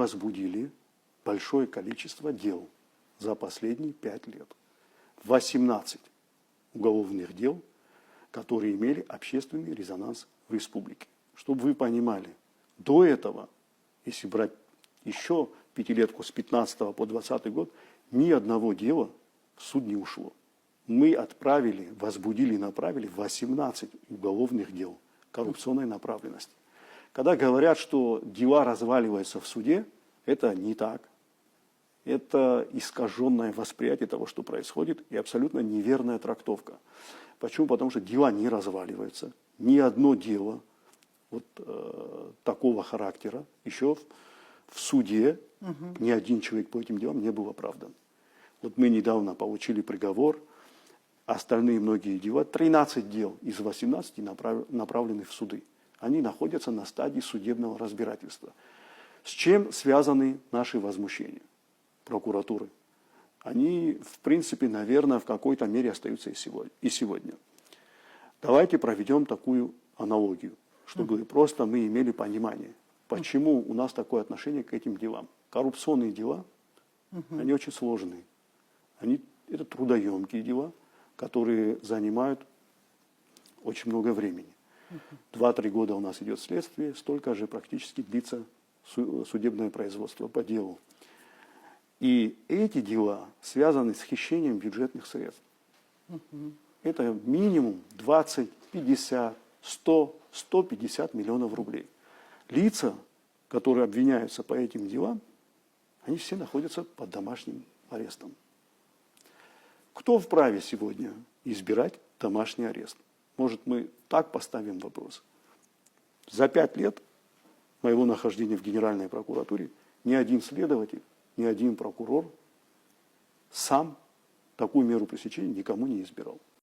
возбудили большое количество дел за последние 5 лет. 18 уголовных дел, которые имели общественный резонанс в республике. Чтобы вы понимали, до этого, если брать еще пятилетку с 15 по 20 год, ни одного дела в суд не ушло. Мы отправили, возбудили и направили 18 уголовных дел коррупционной направленности. Когда говорят, что дела разваливаются в суде, это не так. Это искаженное восприятие того, что происходит, и абсолютно неверная трактовка. Почему? Потому что дела не разваливаются. Ни одно дело вот такого характера еще в суде, ни один человек по этим делам не был оправдан. Вот мы недавно получили приговор, остальные многие дела, 13 дел из 18 направлены в суды. Они находятся на стадии судебного разбирательства. С чем связаны наши возмущения прокуратуры? Они, в принципе, наверное, в какой-то мере остаются и сегодня. Давайте проведем такую аналогию, чтобы просто мы имели понимание, почему у нас такое отношение к этим делам. Коррупционные дела, они очень сложные. Это трудоемкие дела, которые занимают очень много времени. 2-3 года у нас идет следствие, столько же практически длится судебное производство по делу. И эти дела связаны с хищением бюджетных средств. Это минимум 20, 50, 100, 150 миллионов рублей. Лица, которые обвиняются по этим делам, они все находятся под домашним арестом. Кто вправе сегодня избирать домашний арест? Может, мы так поставим вопрос? За 5 лет моего нахождения в Генеральной прокуратуре ни один следователь, ни один прокурор сам такую меру пресечения никому не избирал.